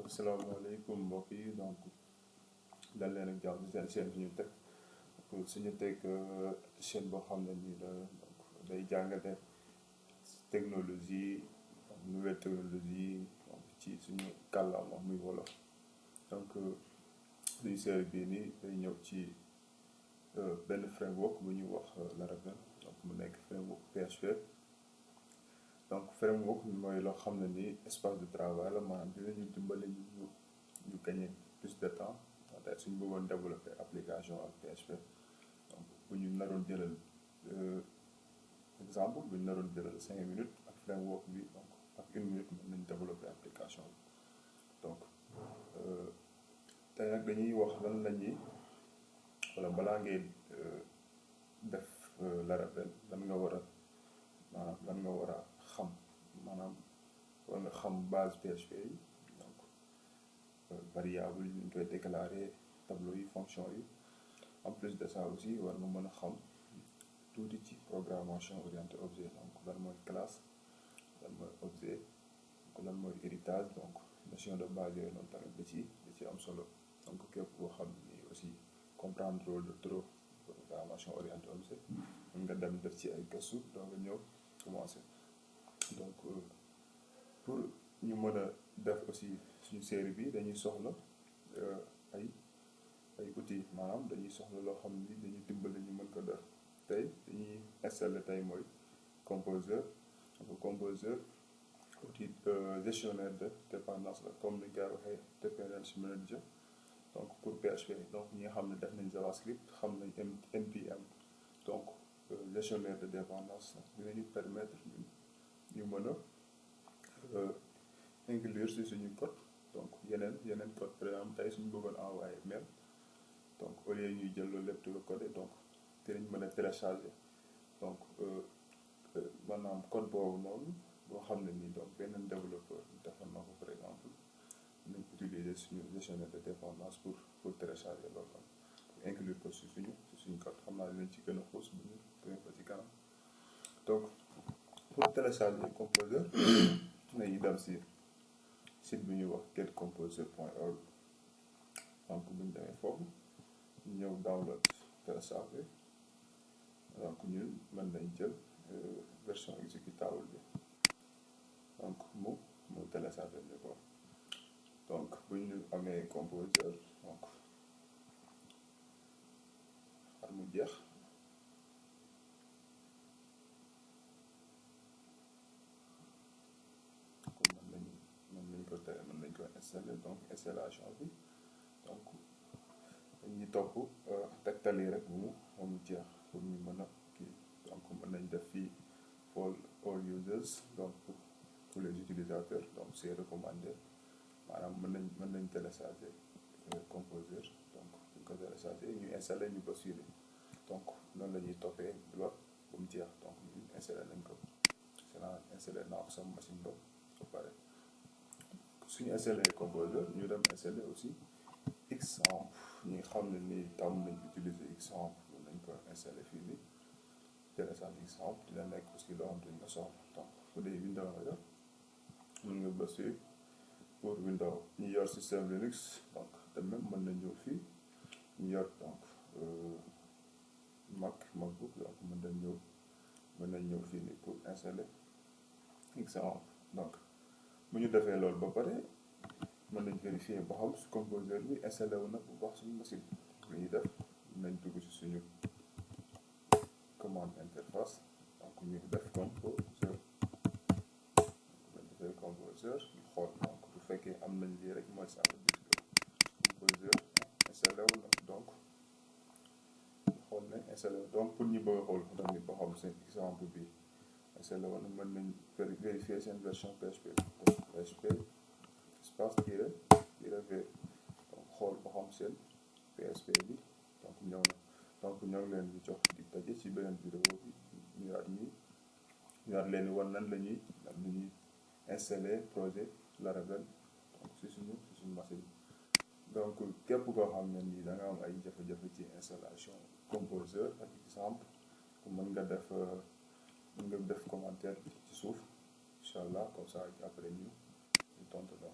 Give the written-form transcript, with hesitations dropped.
asalaamaaleykum mbokk yi donc dal leen ak jàmm seen chaîne suñu teg chaîne boo xam ne nii la donc day jàngale technologie nouvelle technologie donc ci suñu kàllaama muy wolof donc suñu série bii nii day ñëw ci benn framework bu ñuy wax Laravel donc mu nekk framework PHP. donc framework mooy loo xam ne ni espace de travail la maanaam dinañu dimbali ñu gagner plus de temps tey suñu bëggoon développer application ak PHP donc bu ñu naroon jëlal exemple bu ñu naroon jëlal 5 minutes ak framework bi donc ak 1 minute mën nañ développer application bi donc tey nag dañuy wax lan la ñuy wala balaa ngay def Laravel lan nga war a maanaam lan nga war a xam maanaam war nga xam base PHP yi donc variable yi ñu koy déclarer tableau yi fonction yi en plus de ça aussi war nga mën a xam tuuti ci programmation orientée objet donc lan mooy classe lan mooy objet lan mooy héritage donc notion de base yooyu noonu tamit da ci am solo donc képp koo xam ni aussi comprendre rôle de trop programmation orientée objet mën nga dem def ci ay gëstu doo nga ñëw commencer donc pour ñu mën a def aussi suñu série bi dañuy soxla ay outils maanaam dañuy soxla loo xam ni dañuy dimbali ñu mën ko def tey dañuy installer tey mooy Composer donc Composer outil gestionnaire de dépendance la comme ni ñu koy waxee dependency manager donc pour PHP donc ñi nga xam ne def nañ JavaScript xam nañ NPM donc gestionnaire de dépendance dinañu permettre ñu mën a inclure si suñu code donc yeneen code par exemple tey suñu bëggoon envoyer mail donc au lieu ñuy jël loolu lépp di ko codé donc dinañ mën a télécharger donc maanaam code boobu noonu boo xam ne nii donc beneen développeur defar na ko par exemple nañ utiliser suñu gestionnaire de dépendance pour télécharger loolu noonu pour inclure ko si suñu code xam naa dinañ ci gën a xuus bu ñu gën ko ci kanam donc pour télécharger Composer nañu dem si site bi ñuy wax getcomposer.org donc bu ñu demee foofu ñëw download télécharger donc ñun mën nañ jël version exécutable bi donc mu télécharger ñu ko donc bu ñu amee Composer donc xar mu jeex mën nañ ko installer donc installation bi donc dañuy topp tegtal yi rek mu jeex pour ñu mën a kii donc mën nañ def fii for all users donc pour les utilisateurs donc c'est recommandé maanaam mën nañ télécharger Composer donc buñ ko télécharger ñu installer ñu basculer donc noonu la ñuy toppee bloc ba mu jeex donc ñu installé nañ ko installé naa ko sama machine ba pare suñu installé Composer ñu dem installé aussi Xampp ñi xam ne ni tam nañ utiliser Xampp mën nañ ko installé fii nii télécharge Xampp dina nekk aussi loo xam ne nga soxla donc bu dee Windows nga yor mën nga bës fii pour Windows ñu yor système Linux donc de même mën nañ ñëw fii ñu yor donc MacBook donc mën nañ ñëw fii nii pour installer Xampp donc bu ñu defee loolu ba pare mën nañ vérifier ba xam su Composer bi installé wu na bu baax suñu machine li ñuy def nañ dugg ci suñu commande interface donc ñu def Composer ñu xool donc bu fekkee am nañ lii rek mooy ça veut dire que Composer installé wu na donc ñu xool ne installé wu donc pour ñu bëgg a xool tamit ba xam seen exemple bi installé wu na mën nañ vérifier seen version PHP donc PHP espace tiré v donc xool ba xam seen PHP bi donc ñëw na donc ñoo ngi leen di jox di daje ci beneen vidéo bi ñu yaat leen wan nan la ñuy installer projet Laravel donc si suñu machine donc képp koo xam ne nii da nga am ay jafe-jafe ci installation Composer ak Xampp mën nga def commentaire ci suuf incha allah comme ça après ñu tontu la